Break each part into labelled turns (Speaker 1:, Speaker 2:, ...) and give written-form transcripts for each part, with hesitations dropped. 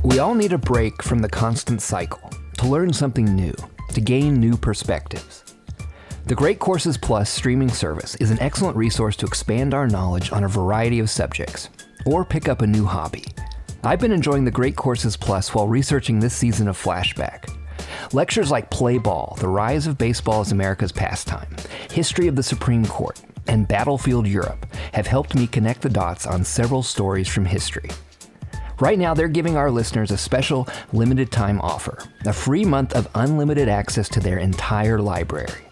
Speaker 1: We all need a break from the constant cycle, to learn something new, to gain new perspectives. The Great Courses Plus streaming service is an excellent resource to expand our knowledge on a variety of subjects, or pick up a new hobby. I've been enjoying the Great Courses Plus while researching this season of Flashback. Lectures like Play Ball, The Rise of Baseball as America's Pastime, History of the Supreme Court, and Battlefield Europe have helped me connect the dots on several stories from history. Right now, they're giving our listeners a special limited time offer, a free month of unlimited access to their entire library.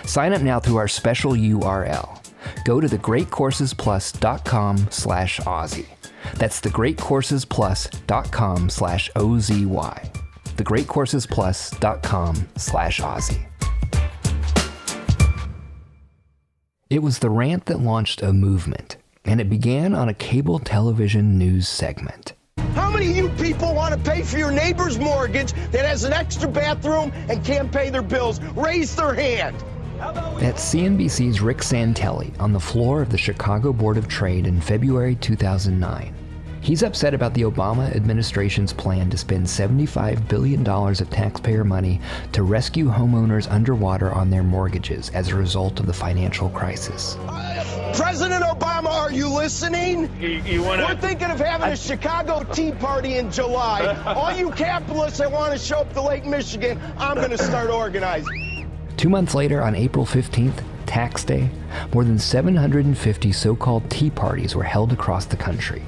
Speaker 1: Sign up now through our special URL. Go to thegreatcoursesplus.com/OZY. That's thegreatcoursesplus.com/OZY. thegreatcoursesplus.com/OZY. It was the rant that launched a movement, and it began on a cable television news segment.
Speaker 2: How many of you people want to pay for your neighbor's mortgage that has an extra bathroom and can't pay their bills? Raise their hand.
Speaker 1: That's CNBC's Rick Santelli on the floor of the Chicago Board of Trade in February 2009. He's upset about the Obama administration's plan to spend $75 billion of taxpayer money to rescue homeowners underwater on their mortgages as a result of the financial crisis.
Speaker 2: President Obama, are you listening? We're thinking of having a Chicago Tea Party in July. All you capitalists that want to show up to Lake Michigan, I'm going to start organizing.
Speaker 1: 2 months later, on April 15th, Tax Day, more than 750 so-called Tea Parties were held across the country.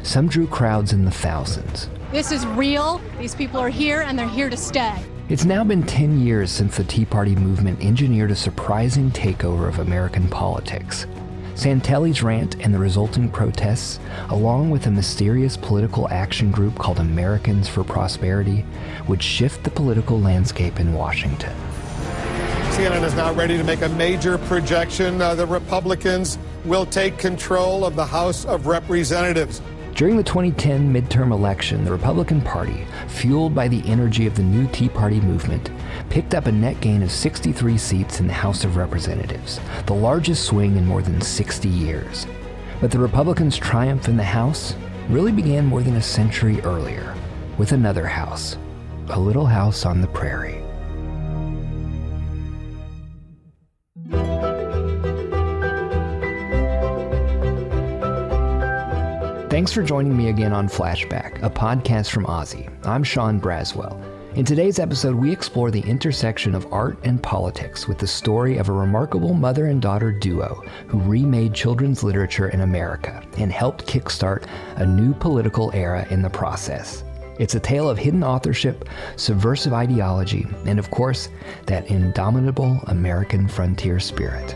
Speaker 1: Some drew crowds in the thousands.
Speaker 3: This is real. These people are here, and they're here to stay.
Speaker 1: It's now been 10 years since the Tea Party movement engineered a surprising takeover of American politics. Santelli's rant and the resulting protests, along with a mysterious political action group called Americans for Prosperity, would shift the political landscape in Washington.
Speaker 4: CNN is now ready to make a major projection. The Republicans will take control of the House of Representatives.
Speaker 1: During the 2010 midterm election, the Republican Party, fueled by the energy of the new Tea Party movement, picked up a net gain of 63 seats in the House of Representatives, the largest swing in more than 60 years. But the Republicans' triumph in the House really began more than a century earlier, with another house, a little house on the prairie. Thanks for joining me again on Flashback, a podcast from OZY. I'm Sean Braswell. In today's episode, we explore the intersection of art and politics with the story of a remarkable mother and daughter duo who remade children's literature in America and helped kickstart a new political era in the process. It's a tale of hidden authorship, subversive ideology, and of course, that indomitable American frontier spirit.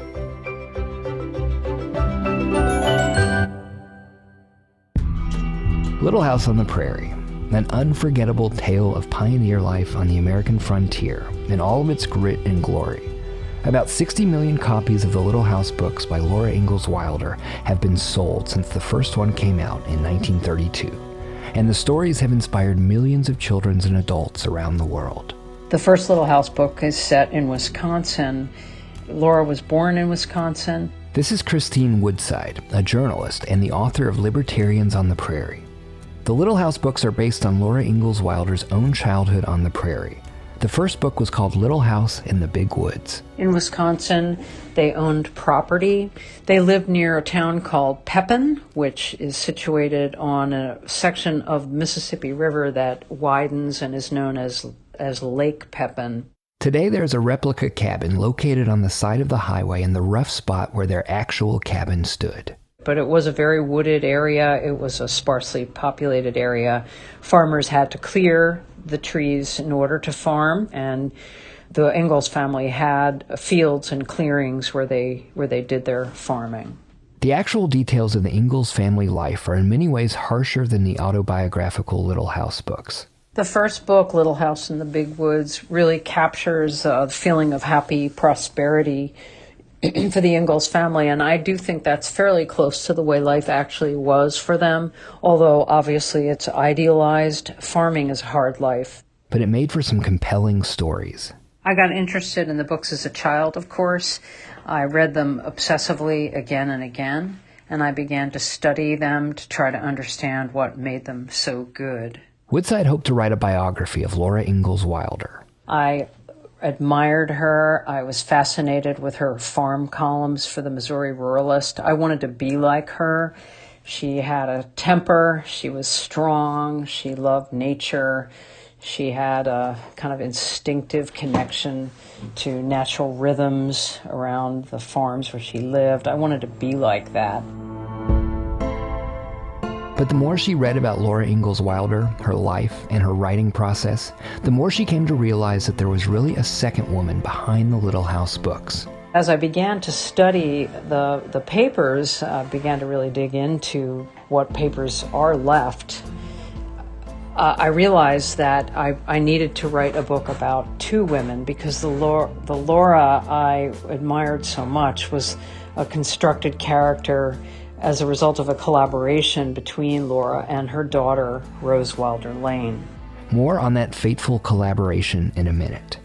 Speaker 1: Little House on the Prairie, an unforgettable tale of pioneer life on the American frontier in all of its grit and glory. About 60 million copies of the Little House books by Laura Ingalls Wilder have been sold since the first one came out in 1932, and the stories have inspired millions of children and adults around the world.
Speaker 5: The first Little House book is set in Wisconsin. Laura was born in Wisconsin.
Speaker 1: This is Christine Woodside, a journalist and the author of Libertarians on the Prairie. The Little House books are based on Laura Ingalls Wilder's own childhood on the prairie. The first book was called Little House in the Big Woods.
Speaker 5: In Wisconsin, they owned property. They lived near a town called Pepin, which is situated on a section of the Mississippi River that widens and is known as Lake Pepin.
Speaker 1: Today there's a replica cabin located on the side of the highway in the rough spot where their actual cabin stood.
Speaker 5: But it was a very wooded area. It was a sparsely populated area. Farmers had to clear the trees in order to farm, and the Ingalls family had fields and clearings where they did their farming.
Speaker 1: The actual details of the Ingalls family life are in many ways harsher than the autobiographical Little House books.
Speaker 5: The first book, Little House in the Big Woods, really captures the feeling of happy prosperity for the Ingalls family, and I do think that's fairly close to the way life actually was for them, although obviously it's idealized. Farming is a hard life.
Speaker 1: But it made for some compelling stories.
Speaker 5: I got interested in the books as a child, of course. I read them obsessively again and again, and I began to study them to try to understand what made them so good.
Speaker 1: Woodside hoped to write a biography of Laura Ingalls Wilder.
Speaker 5: I admired her. I was fascinated with her farm columns for the Missouri Ruralist. I wanted to be like her. She had a temper. She was strong. She loved nature. She had a kind of instinctive connection to natural rhythms around the farms where she lived. I wanted to be like that.
Speaker 1: But the more she read about Laura Ingalls Wilder, her life, and her writing process, the more she came to realize that there was really a second woman behind the Little House books.
Speaker 5: As I began to study the papers, began to really dig into what papers are left, I realized that I needed to write a book about two women, because the Laura I admired so much was a constructed character as a result of a collaboration between Laura and her daughter, Rose Wilder Lane.
Speaker 1: More on that fateful collaboration in a minute.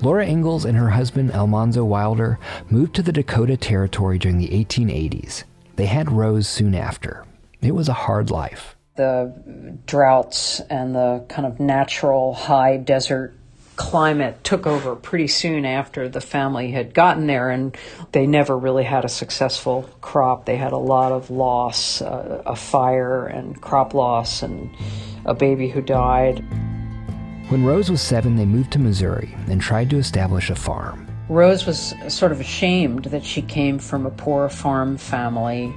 Speaker 1: Laura Ingalls and her husband, Almanzo Wilder, moved to the Dakota Territory during the 1880s. They had Rose soon after. It was a hard life.
Speaker 5: The droughts and the kind of natural high desert climate took over pretty soon after the family had gotten there, and they never really had a successful crop. They had a lot of loss, a fire and crop loss and a baby who died.
Speaker 1: When Rose was 7, they moved to Missouri and tried to establish a farm.
Speaker 5: Rose was sort of ashamed that she came from a poor farm family.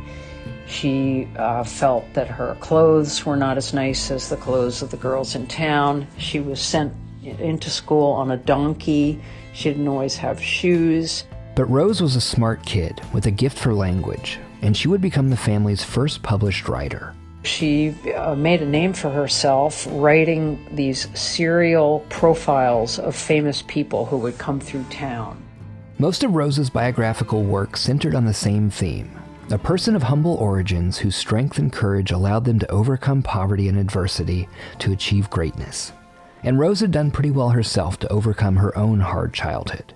Speaker 5: She felt that her clothes were not as nice as the clothes of the girls in town. She was sent into school on a donkey. She didn't always have shoes.
Speaker 1: But Rose was a smart kid with a gift for language, and she would become the family's first published writer.
Speaker 5: She made a name for herself writing these serial profiles of famous people who would come through town.
Speaker 1: Most of Rose's biographical work centered on the same theme: a person of humble origins whose strength and courage allowed them to overcome poverty and adversity to achieve greatness. And Rose had done pretty well herself to overcome her own hard childhood.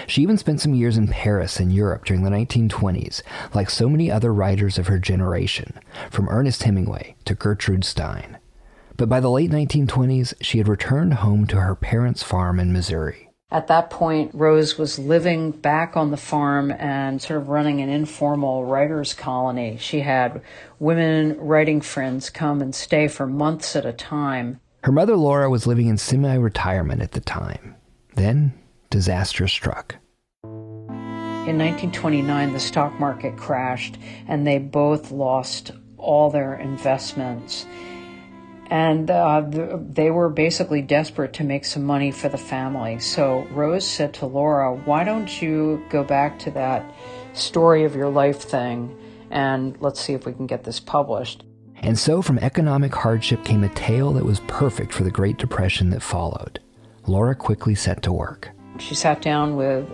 Speaker 1: She even spent some years in Paris and Europe during the 1920s, like so many other writers of her generation, from Ernest Hemingway to Gertrude Stein. But by the late 1920s, she had returned home to her parents' farm in Missouri.
Speaker 5: At that point, Rose was living back on the farm and sort of running an informal writers' colony. She had women writing friends come and stay for months at a time.
Speaker 1: Her mother, Laura, was living in semi-retirement at the time. Then, disaster struck.
Speaker 5: In 1929, the stock market crashed, and they both lost all their investments. And they were basically desperate to make some money for the family. So Rose said to Laura, why don't you go back to that story of your life thing, and let's see if we can get this published.
Speaker 1: And so from economic hardship came a tale that was perfect for the Great Depression that followed. Laura quickly set to work.
Speaker 5: She sat down with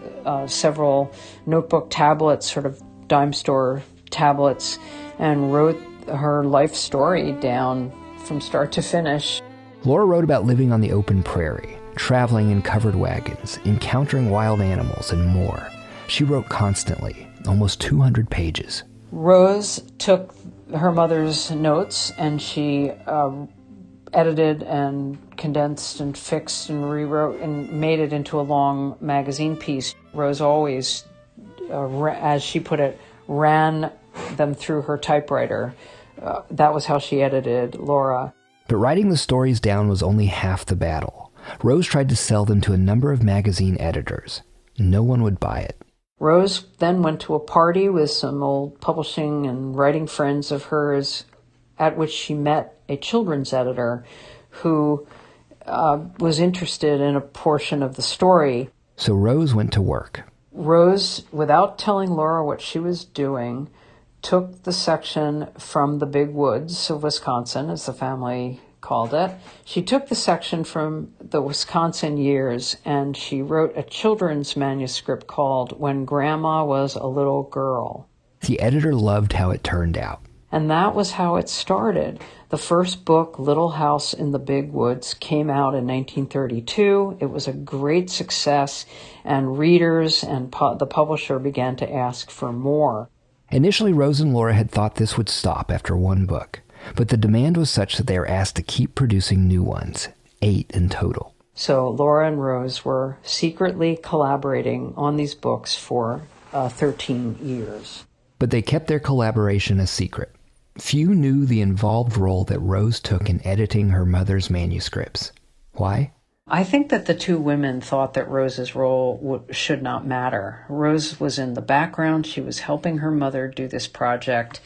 Speaker 5: several notebook tablets, sort of dime store tablets, and wrote her life story down from start to finish.
Speaker 1: Laura wrote about living on the open prairie, traveling in covered wagons, encountering wild animals, and more. She wrote constantly, almost 200 pages.
Speaker 5: Rose took her mother's notes and she edited and condensed and fixed and rewrote and made it into a long magazine piece. Rose always, as she put it, ran them through her typewriter. That was how she edited Laura.
Speaker 1: But writing the stories down was only half the battle. Rose tried to sell them to a number of magazine editors. No one would buy it.
Speaker 5: Rose then went to a party with some old publishing and writing friends of hers, at which she met a children's editor who was interested in a portion of the story.
Speaker 1: So Rose went to work.
Speaker 5: Rose, without telling Laura what she was doing, took the section from the big woods of Wisconsin, as the family called it. She took the section from the Wisconsin years and she wrote a children's manuscript called When Grandma Was a Little Girl.
Speaker 1: The editor loved how it turned out.
Speaker 5: And that was how it started. The first book, Little House in the Big Woods, came out in 1932. It was a great success, and readers and the publisher began to ask for more.
Speaker 1: Initially, Rose and Laura had thought this would stop after one book. But the demand was such that they were asked to keep producing new ones, 8 in total.
Speaker 5: So Laura and Rose were secretly collaborating on these books for 13 years.
Speaker 1: But they kept their collaboration a secret. Few knew the involved role that Rose took in editing her mother's manuscripts. Why?
Speaker 5: I think that the two women thought that Rose's role should not matter. Rose was in the background. She was helping her mother do this project.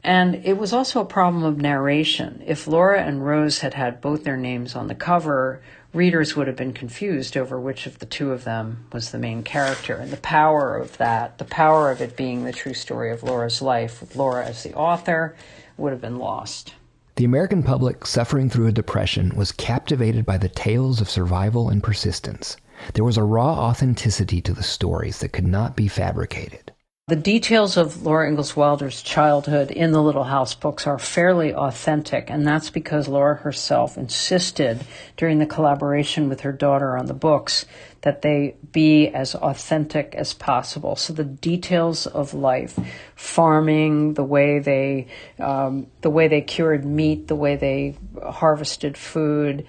Speaker 5: And it was also a problem of narration. If Laura and Rose had had both their names on the cover, readers would have been confused over which of the two of them was the main character. And the power of that, the power of it being the true story of Laura's life, with Laura as the author, would have been lost.
Speaker 1: The American public, suffering through a depression, was captivated by the tales of survival and persistence. There was a raw authenticity to the stories that could not be fabricated.
Speaker 5: The details of Laura Ingalls Wilder's childhood in the Little House books are fairly authentic, and that's because Laura herself insisted during the collaboration with her daughter on the books that they be as authentic as possible. So the details of life, farming, the way they cured meat, the way they harvested food,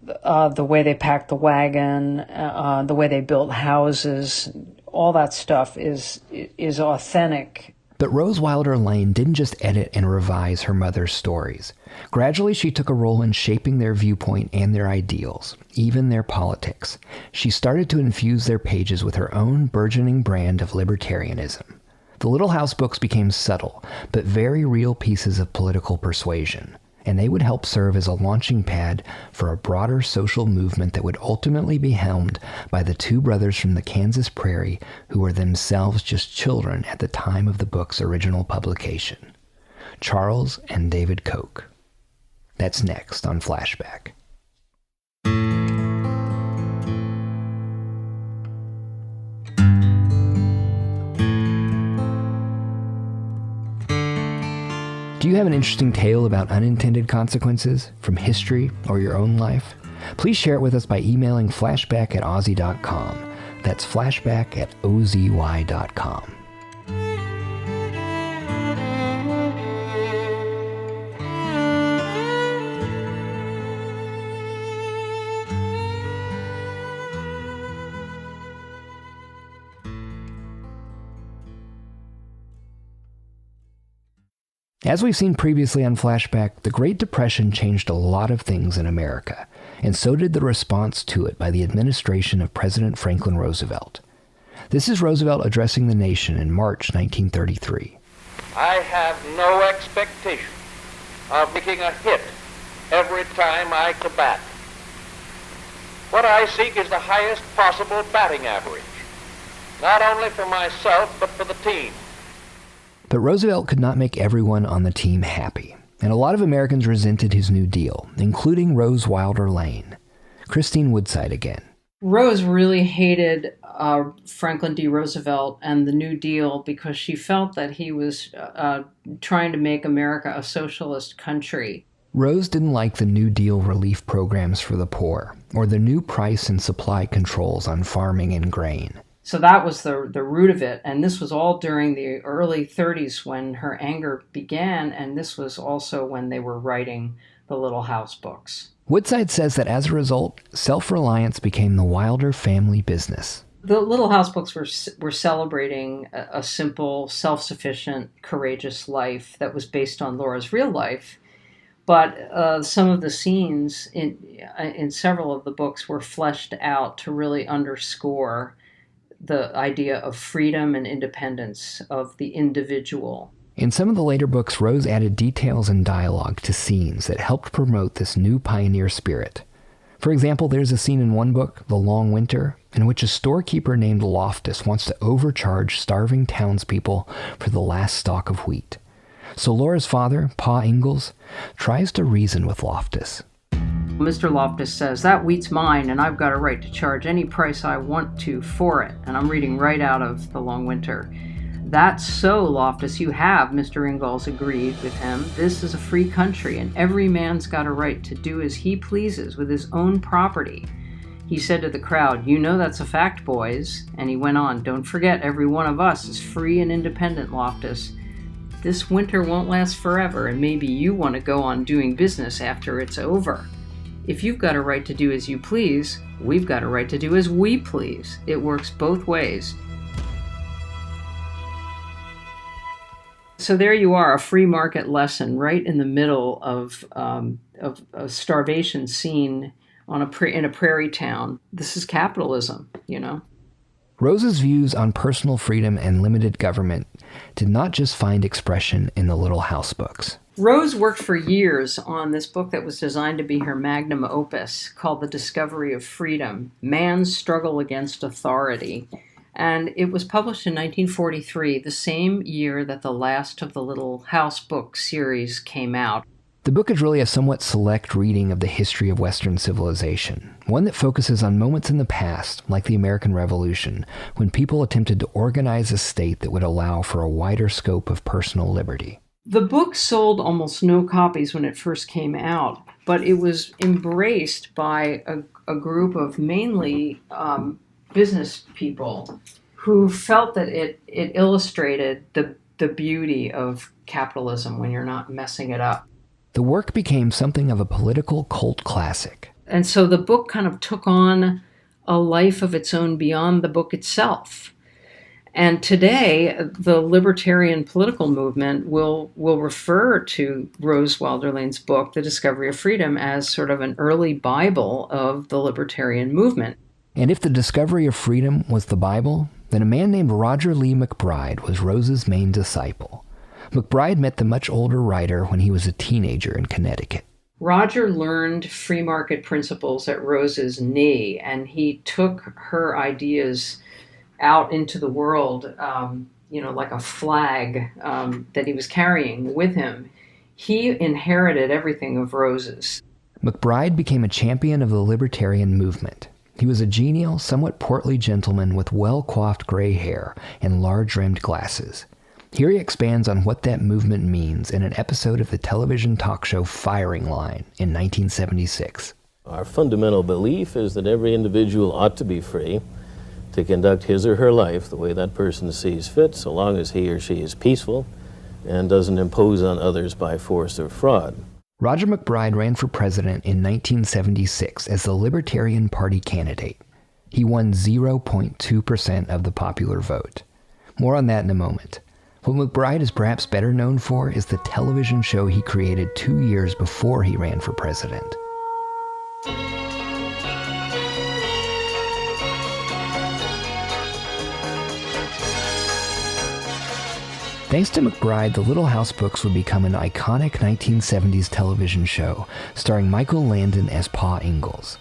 Speaker 5: the way they packed the wagon, the way they built houses, all that stuff is authentic.
Speaker 1: But Rose Wilder Lane didn't just edit and revise her mother's stories. Gradually, she took a role in shaping their viewpoint and their ideals, even their politics. She started to infuse their pages with her own burgeoning brand of libertarianism. The Little House books became subtle, but very real pieces of political persuasion, and they would help serve as a launching pad for a broader social movement that would ultimately be helmed by the two brothers from the Kansas Prairie who were themselves just children at the time of the book's original publication, Charles and David Koch. That's next on Flashback. Do you have an interesting tale about unintended consequences from history or your own life? Please share it with us by emailing flashback@OZY.com. That's flashback@OZY.com. As we've seen previously on Flashback, the Great Depression changed a lot of things in America, and so did the response to it by the administration of President Franklin Roosevelt. This is Roosevelt addressing the nation in March 1933.
Speaker 6: I have no expectation of making a hit every time I to bat. What I seek is the highest possible batting average, not only for myself, but for the team.
Speaker 1: But Roosevelt could not make everyone on the team happy, and a lot of Americans resented his New Deal, including Rose Wilder Lane. Christine Woodside again.
Speaker 5: Rose really hated Franklin D. Roosevelt and the New Deal because she felt that he was trying to make America a socialist country.
Speaker 1: Rose didn't like the New Deal relief programs for the poor, or the new price and supply controls on farming and grain.
Speaker 5: So that was the root of it, and this was all during the early 30s when her anger began, and this was also when they were writing the Little House books.
Speaker 1: Woodside says that as a result, self-reliance became the Wilder family business.
Speaker 5: The Little House books were celebrating a simple, self-sufficient, courageous life that was based on Laura's real life, but some of the scenes in several of the books were fleshed out to really underscore the idea of freedom and independence of the individual.
Speaker 1: In some of the later books, Rose added details and dialogue to scenes that helped promote this new pioneer spirit. For example, there's a scene in one book, The Long Winter, in which a storekeeper named Loftus wants to overcharge starving townspeople for the last stalk of wheat. So Laura's father, Pa Ingalls, tries to reason with Loftus.
Speaker 5: Mr. Loftus says, "That wheat's mine, and I've got a right to charge any price I want to for it." And I'm reading right out of The Long Winter. "That's so, Loftus, you have," Mr. Ingalls agreed with him. "This is a free country, and every man's got a right to do as he pleases with his own property." He said to the crowd, "You know that's a fact, boys." And he went on, "Don't forget, every one of us is free and independent, Loftus. this winter won't last forever, and maybe you want to go on doing business after it's over. If you've got a right to do as you please, we've got a right to do as we please. It works both ways. So there you are, a free market lesson right in the middle of a starvation scene in a prairie town. This is capitalism, you know.
Speaker 1: Rose's views on personal freedom and limited government did not just find expression in the Little House books.
Speaker 5: Rose worked for years on this book that was designed to be her magnum opus, called The Discovery of Freedom: Man's Struggle Against Authority. And it was published in 1943, the same year that the last of the Little House book series came out.
Speaker 1: The book is really a somewhat select reading of the history of Western civilization, one that focuses on moments in the past, like the American Revolution, when people attempted to organize a state that would allow for a wider scope of personal liberty.
Speaker 5: The book sold almost no copies when it first came out, but it was embraced by a group of mainly business people who felt that it illustrated the beauty of capitalism when you're not messing it up.
Speaker 1: The work became something of a political cult classic.
Speaker 5: And so the book kind of took on a life of its own beyond the book itself. And today, the libertarian political movement will refer to Rose Wilderlane's book, The Discovery of Freedom, as sort of an early Bible of the libertarian movement.
Speaker 1: And if The Discovery of Freedom was the Bible, then a man named Roger Lee McBride was Rose's main disciple. McBride met the much older writer when he was a teenager in Connecticut.
Speaker 5: Roger learned free market principles at Rose's knee, and he took her ideas out into the world, like a flag that he was carrying with him. He inherited everything of Rose's.
Speaker 1: McBride became a champion of the libertarian movement. He was a genial, somewhat portly gentleman with well-coiffed gray hair and large-rimmed glasses. Here he expands on what that movement means in an episode of the television talk show Firing Line in 1976.
Speaker 7: Our fundamental belief is that every individual ought to be free to conduct his or her life the way that person sees fit, so long as he or she is peaceful and doesn't impose on others by force or fraud.
Speaker 1: Roger McBride ran for president in 1976 as the Libertarian Party candidate. He won 0.2% of the popular vote. More on that in a moment. What McBride is perhaps better known for is the television show he created 2 years before he ran for president. Thanks to McBride, the Little House books would become an iconic 1970s television show starring Michael Landon as Pa Ingalls.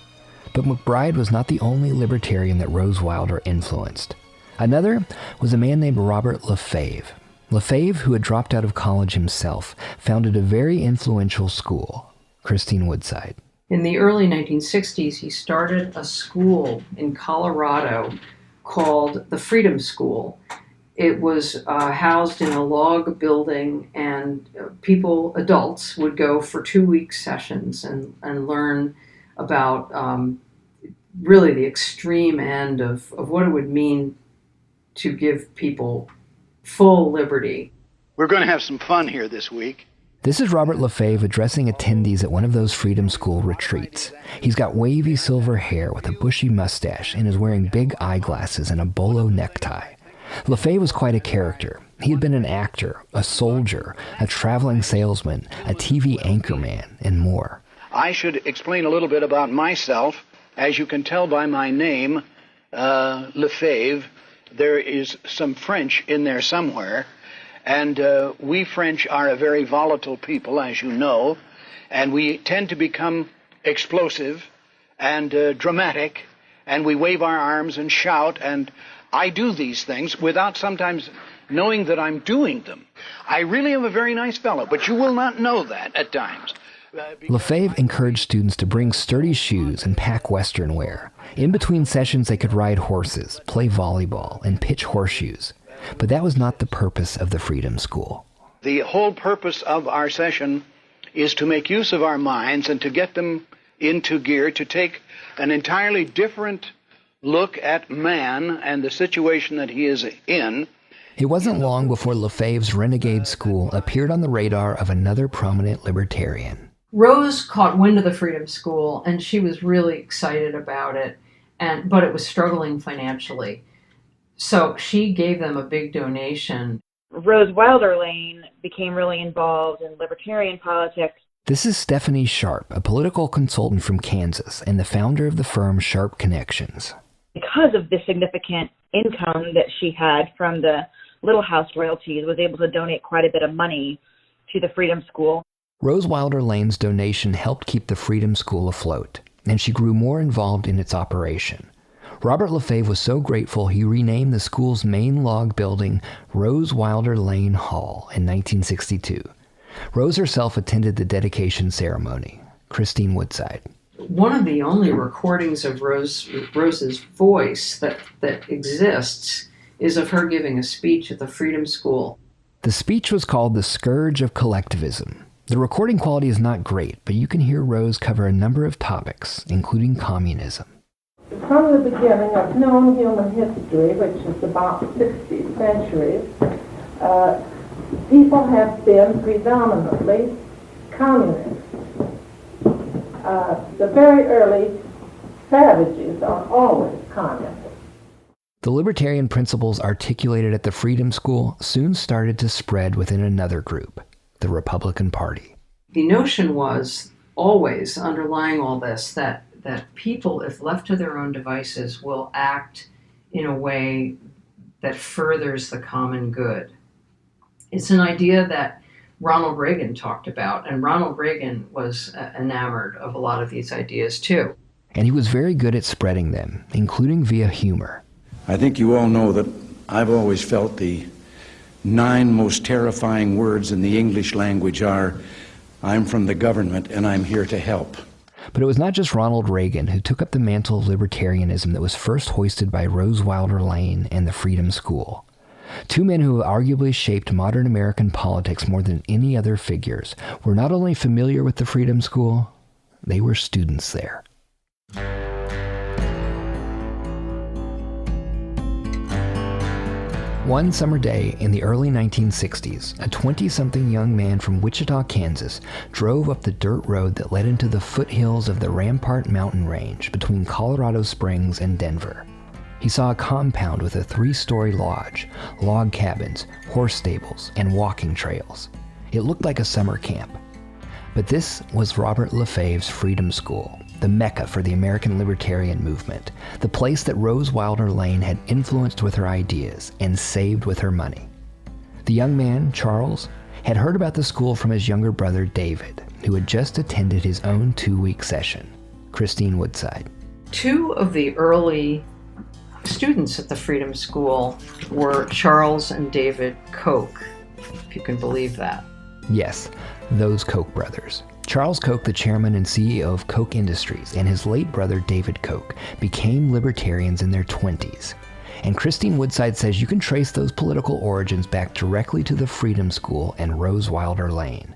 Speaker 1: But McBride was not the only libertarian that Rose Wilder influenced. Another was a man named Robert Lefebvre. Lefebvre, who had dropped out of college himself, founded a very influential school, Christine Woodside.
Speaker 5: In the early 1960s, he started a school in Colorado called the Freedom School. It was housed in a log building, and adults would go for 2-week sessions and learn about really the extreme end of what it would mean to give people full liberty.
Speaker 8: We're going to have some fun here this week.
Speaker 1: This is Robert Lefebvre addressing attendees at one of those Freedom School retreats. He's got wavy silver hair with a bushy mustache and is wearing big eyeglasses and a bolo necktie. Lefebvre was quite a character. He had been an actor, a soldier, a traveling salesman, a TV anchorman, and more.
Speaker 8: I should explain a little bit about myself. As you can tell by my name, Lefebvre, there is some French in there somewhere. And we French are a very volatile people, as you know, and we tend to become explosive and dramatic, and we wave our arms and shout, and I do these things without sometimes knowing that I'm doing them. I really am a very nice fellow, but you will not know that at times.
Speaker 1: Lefebvre encouraged students to bring sturdy shoes and pack Western wear. In between sessions, they could ride horses, play volleyball, and pitch horseshoes. But that was not the purpose of the Freedom School.
Speaker 8: The whole purpose of our session is to make use of our minds and to get them into gear, to take an entirely different look at man and the situation that he is in,
Speaker 1: It wasn't long before Lefebvre's renegade school appeared on the radar of another prominent libertarian.
Speaker 5: Rose caught wind of the Freedom School, and she was really excited about it, but it was struggling financially. So she gave them a big donation.
Speaker 9: Rose Wilder Lane became really involved in libertarian politics.
Speaker 1: This is Stephanie Sharp, a political consultant from Kansas and the founder of the firm Sharp Connections.
Speaker 9: Because of the significant income that she had from the Little House royalties, was able to donate quite a bit of money to the Freedom School.
Speaker 1: Rose Wilder Lane's donation helped keep the Freedom School afloat, and she grew more involved in its operation. Robert Lefebvre was so grateful he renamed the school's main log building Rose Wilder Lane Hall in 1962. Rose herself attended the dedication ceremony. Christine Woodside.
Speaker 5: One of the only recordings of Rose's voice that exists is of her giving a speech at the Freedom School.
Speaker 1: The speech was called The Scourge of Collectivism. The recording quality is not great, but you can hear Rose cover a number of topics, including communism.
Speaker 10: From the beginning of known human history, which is about 60 centuries, people have been predominantly communists. The very early savages are always communists.
Speaker 1: The libertarian principles articulated at the Freedom School soon started to spread within another group, the Republican Party.
Speaker 5: The notion was always underlying all this that people, if left to their own devices, will act in a way that furthers the common good. It's an idea that Ronald Reagan talked about, and Ronald Reagan was enamored of a lot of these ideas too.
Speaker 1: And he was very good at spreading them, including via humor.
Speaker 11: I think you all know that I've always felt the 9 most terrifying words in the English language are, I'm from the government and I'm here to help.
Speaker 1: But it was not just Ronald Reagan who took up the mantle of libertarianism that was first hoisted by Rose Wilder Lane and the Freedom School. 2 men who arguably shaped modern American politics more than any other figures were not only familiar with the Freedom School, they were students there. One summer day in the early 1960s, a 20-something young man from Wichita, Kansas, drove up the dirt road that led into the foothills of the Rampart Mountain Range between Colorado Springs and Denver. He saw a compound with a 3-story lodge, log cabins, horse stables, and walking trails. It looked like a summer camp. But this was Robert Lefebvre's Freedom School, the mecca for the American libertarian movement, the place that Rose Wilder Lane had influenced with her ideas and saved with her money. The young man, Charles, had heard about the school from his younger brother, David, who had just attended his own 2-week session. Christine Woodside.
Speaker 5: 2 of the early students at the Freedom School were Charles and David Koch, if you can believe that.
Speaker 1: Yes, those Koch brothers. Charles Koch, the chairman and CEO of Koch Industries, and his late brother David Koch became libertarians in their 20s. And Christine Woodside says you can trace those political origins back directly to the Freedom School and Rose Wilder Lane.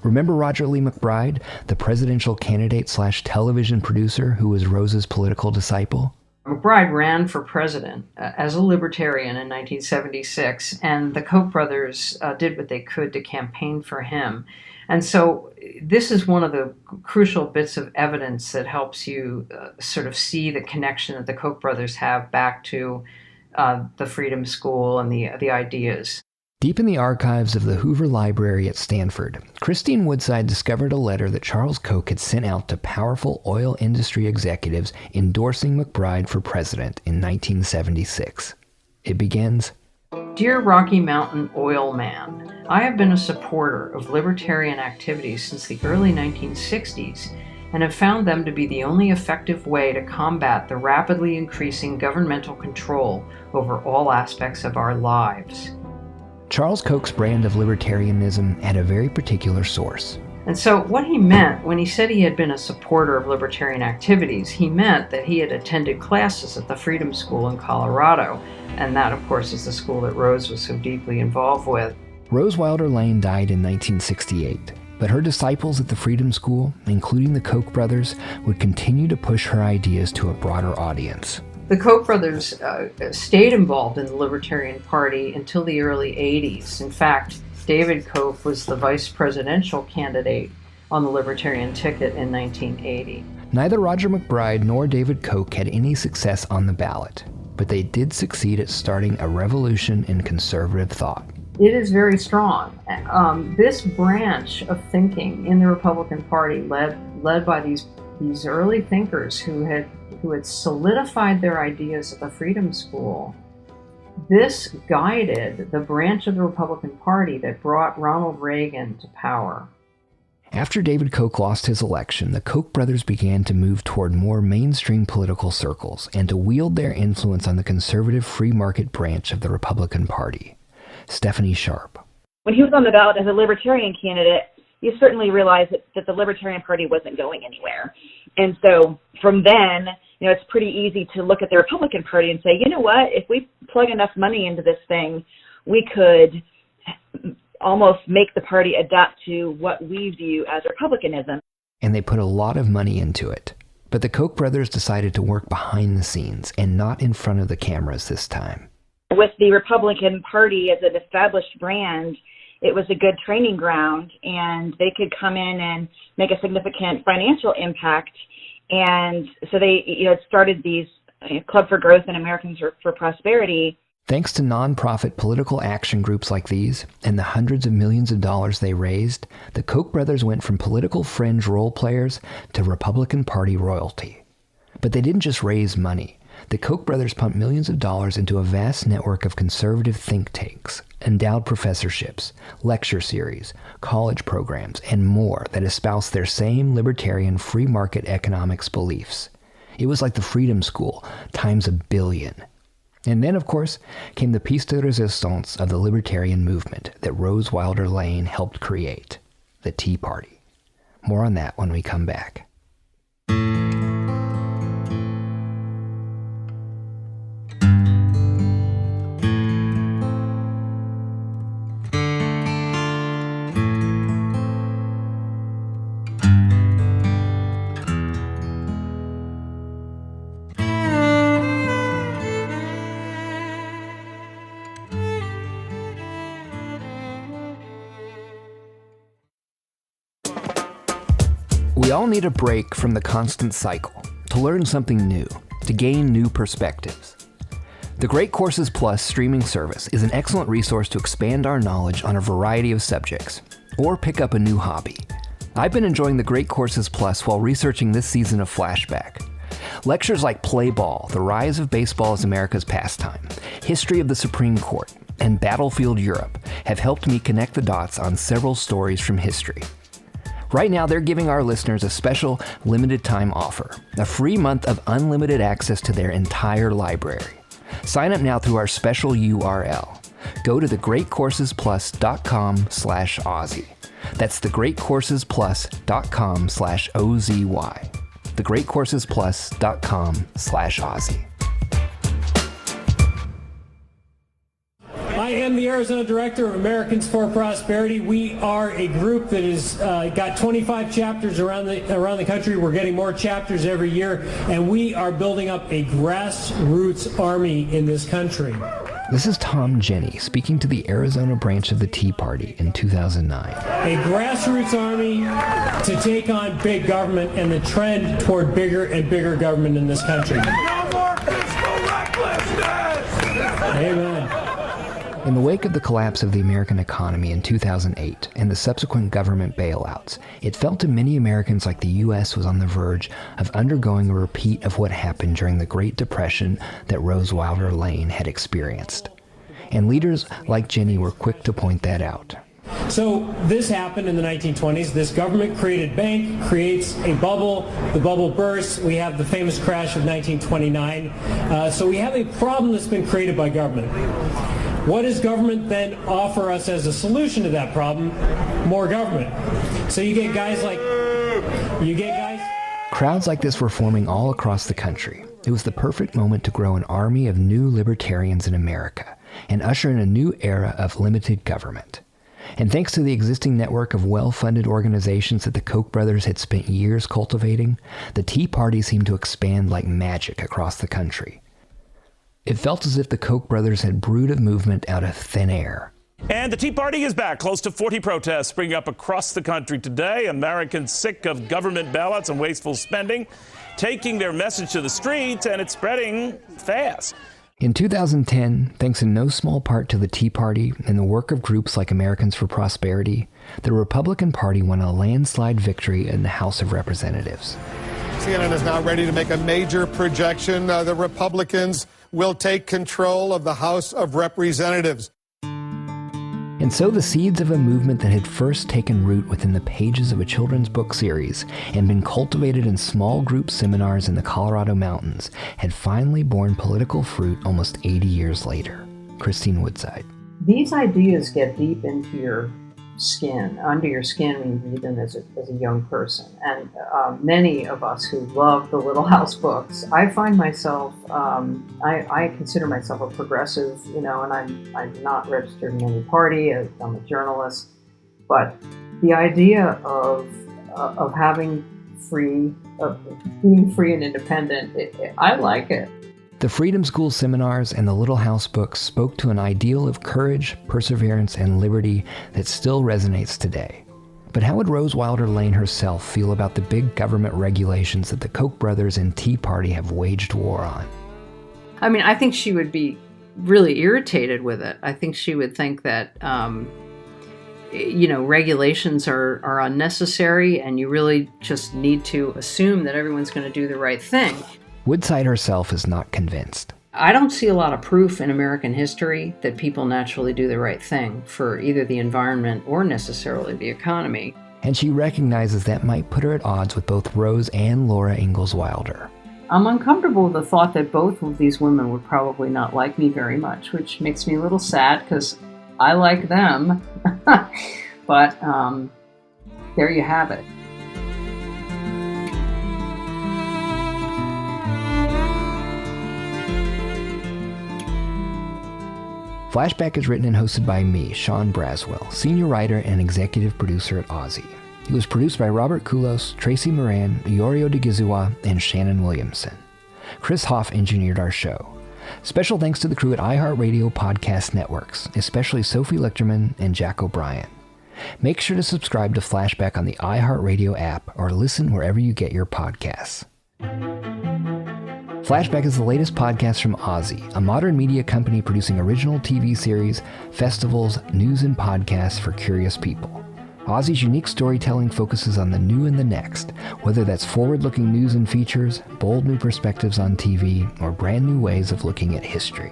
Speaker 1: Remember Roger Lee McBride, the presidential candidate / television producer who was Rose's political disciple?
Speaker 5: McBride ran for president as a libertarian in 1976, and the Koch brothers did what they could to campaign for him. And so this is one of the crucial bits of evidence that helps you sort of see the connection that the Koch brothers have back to the Freedom School and the ideas.
Speaker 1: Deep in the archives of the Hoover Library at Stanford, Christine Woodside discovered a letter that Charles Koch had sent out to powerful oil industry executives endorsing McBride for president in 1976. It begins,
Speaker 5: Dear Rocky Mountain Oil Man, I have been a supporter of libertarian activities since the early 1960s and have found them to be the only effective way to combat the rapidly increasing governmental control over all aspects of our lives.
Speaker 1: Charles Koch's brand of libertarianism had a very particular source.
Speaker 5: And so what he meant when he said he had been a supporter of libertarian activities, he meant that he had attended classes at the Freedom School in Colorado, and that, of course, is the school that Rose was so deeply involved with.
Speaker 1: Rose Wilder Lane died in 1968, but her disciples at the Freedom School, including the Koch brothers, would continue to push her ideas to a broader audience.
Speaker 5: The Koch brothers stayed involved in the Libertarian Party until the early 80s. In fact, David Koch was the vice presidential candidate on the Libertarian ticket in 1980.
Speaker 1: Neither Roger McBride nor David Koch had any success on the ballot, but they did succeed at starting a revolution in conservative thought.
Speaker 5: It is very strong. This branch of thinking in the Republican Party, led by these early thinkers who had solidified their ideas at the Freedom School, this guided the branch of the Republican Party that brought Ronald Reagan to power.
Speaker 1: After David Koch lost his election, the Koch brothers began to move toward more mainstream political circles and to wield their influence on the conservative free market branch of the Republican Party. Stephanie Sharp.
Speaker 9: When he was on the ballot as a Libertarian candidate, you certainly realized that the Libertarian Party wasn't going anywhere. And so from then, it's pretty easy to look at the Republican Party and say, you know what, if we plug enough money into this thing, we could almost make the party adapt to what we view as republicanism.
Speaker 1: And they put a lot of money into it. But the Koch brothers decided to work behind the scenes and not in front of the cameras this time.
Speaker 9: With the Republican Party as an established brand, it was a good training ground, and they could come in and make a significant financial impact. And so they started these Club for Growth and Americans for Prosperity.
Speaker 1: Thanks to nonprofit political action groups like these and the hundreds of millions of dollars they raised, the Koch brothers went from political fringe role players to Republican Party royalty. But they didn't just raise money. The Koch brothers pumped millions of dollars into a vast network of conservative think tanks, endowed professorships, lecture series, college programs, and more that espoused their same libertarian free market economics beliefs. It was like the Freedom School times 1 billion. And then, of course, came the piece de resistance of the libertarian movement that Rose Wilder Lane helped create, the Tea Party. More on that when we come back. We all need a break from the constant cycle, to learn something new, to gain new perspectives. The Great Courses Plus streaming service is an excellent resource to expand our knowledge on a variety of subjects, or pick up a new hobby. I've been enjoying the Great Courses Plus while researching this season of Flashback. Lectures like Play Ball, The Rise of Baseball as America's Pastime, History of the Supreme Court, and Battlefield Europe have helped me connect the dots on several stories from history. Right now, they're giving our listeners a special limited time offer, a free month of unlimited access to their entire library. Sign up now through our special URL. Go to thegreatcoursesplus.com/OZY. That's thegreatcoursesplus.com/OZY. thegreatcoursesplus.com/OZY.
Speaker 12: I am the Arizona Director of Americans for Prosperity. We are a group that has got 25 chapters around the country. We're getting more chapters every year, and we are building up a grassroots army in this country.
Speaker 1: This is Tom Jenny speaking to the Arizona branch of the Tea Party in 2009.
Speaker 12: A grassroots army to take on big government and the trend toward bigger and bigger government in this country.
Speaker 13: No more fiscal recklessness!
Speaker 12: Amen.
Speaker 1: In the wake of the collapse of the American economy in 2008 and the subsequent government bailouts, it felt to many Americans like the U.S. was on the verge of undergoing a repeat of what happened during the Great Depression that Rose Wilder Lane had experienced. And leaders like Jenny were quick to point that out.
Speaker 12: So this happened in the 1920s. This government-created bank creates a bubble. The bubble bursts. We have the famous crash of 1929. So we have a problem that's been created by government. What does government then offer us as a solution to that problem? More government. So you get guys.
Speaker 1: Crowds like this were forming all across the country. It was the perfect moment to grow an army of new libertarians in America and usher in a new era of limited government. And thanks to the existing network of well-funded organizations that the Koch brothers had spent years cultivating, the Tea Party seemed to expand like magic across the country. It felt as if the Koch brothers had brewed a movement out of thin air.
Speaker 14: And the Tea Party is back. Close to 40 protests springing up across the country today. Americans sick of government bailouts and wasteful spending, taking their message to the streets, and it's spreading fast.
Speaker 1: In 2010, thanks in no small part to the Tea Party and the work of groups like Americans for Prosperity, the Republican Party won a landslide victory in the House of Representatives.
Speaker 4: CNN is now ready to make a major projection. The Republicans will take control of the House of Representatives.
Speaker 1: And so the seeds of a movement that had first taken root within the pages of a children's book series and been cultivated in small group seminars in the Colorado mountains had finally borne political fruit almost 80 years later. Christine Woodside.
Speaker 5: These ideas get deep into your skin, under your skin when you read them as a young person. And many of us who love the Little House books, I find myself, I consider myself a progressive, and I'm not registered in any party. I'm a journalist. But the idea of having being free and independent, I like it.
Speaker 1: The Freedom School seminars and the Little House books spoke to an ideal of courage, perseverance, and liberty that still resonates today. But how would Rose Wilder Lane herself feel about the big government regulations that the Koch brothers and Tea Party have waged war on?
Speaker 5: I mean, I think she would be really irritated with it. I think she would think that, regulations are unnecessary and you really just need to assume that everyone's going to do the right thing.
Speaker 1: Woodside herself is not convinced.
Speaker 5: I don't see a lot of proof in American history that people naturally do the right thing for either the environment or necessarily the economy.
Speaker 1: And she recognizes that might put her at odds with both Rose and Laura Ingalls Wilder.
Speaker 5: I'm uncomfortable with the thought that both of these women would probably not like me very much, which makes me a little sad because I like them. But there you have it.
Speaker 1: Flashback is written and hosted by me, Sean Braswell, senior writer and executive producer at OZY. It was produced by Robert Kulos, Tracy Moran, Iorio de Gizua, and Shannon Williamson. Chris Hoff engineered our show. Special thanks to the crew at iHeartRadio Podcast Networks, especially Sophie Lichterman and Jack O'Brien. Make sure to subscribe to Flashback on the iHeartRadio app or listen wherever you get your podcasts. Flashback is the latest podcast from OZY, a modern media company producing original TV series, festivals, news, and podcasts for curious people. OZY's unique storytelling focuses on the new and the next, whether that's forward-looking news and features, bold new perspectives on TV, or brand new ways of looking at history.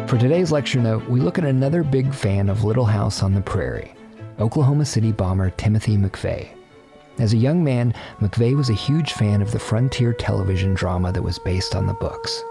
Speaker 1: For today's lecture note, we look at another big fan of Little House on the Prairie, Oklahoma City bomber Timothy McVeigh. As a young man, McVeigh was a huge fan of the frontier television drama that was based on the books.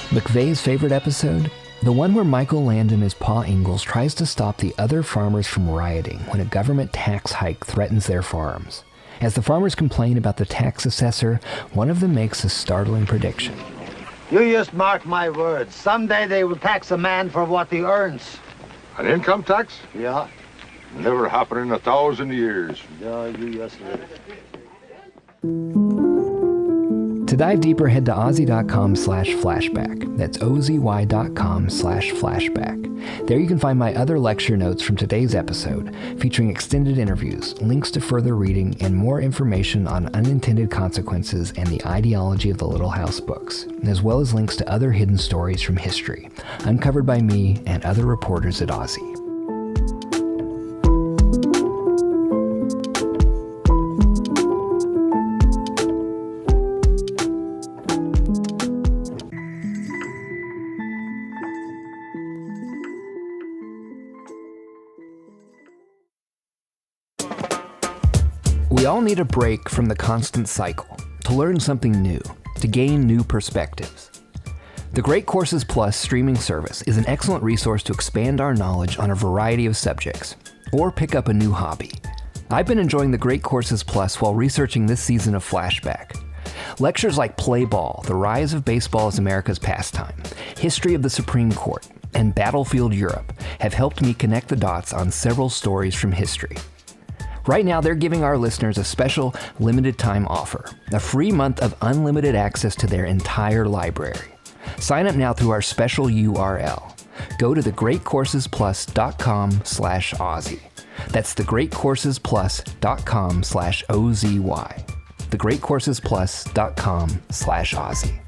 Speaker 1: McVeigh's favorite episode? The one where Michael Landon as Pa Ingalls tries to stop the other farmers from rioting when a government tax hike threatens their farms. As the farmers complain about the tax assessor, one of them makes a startling prediction.
Speaker 15: You just mark my words. Someday they will tax a man for what he earns.
Speaker 16: An income tax?
Speaker 15: Yeah.
Speaker 16: Never happened in 1,000 years.
Speaker 15: Yeah, you just live.
Speaker 1: To dive deeper, head to OZY.com/flashback. That's OZY.com/flashback. There you can find my other lecture notes from today's episode, featuring extended interviews, links to further reading, and more information on unintended consequences and the ideology of the Little House books, as well as links to other hidden stories from history, uncovered by me and other reporters at OZY. We all need a break from the constant cycle, to learn something new, to gain new perspectives. The Great Courses Plus streaming service is an excellent resource to expand our knowledge on a variety of subjects, or pick up a new hobby. I've been enjoying the Great Courses Plus while researching this season of Flashback. Lectures like Play Ball, The Rise of Baseball as America's Pastime, History of the Supreme Court, and Battlefield Europe have helped me connect the dots on several stories from history. Right now, they're giving our listeners a special limited time offer, a free month of unlimited access to their entire library. Sign up now through our special URL. Go to thegreatcoursesplus.com/OZY. That's thegreatcoursesplus.com/OZY. thegreatcoursesplus.com/OZY.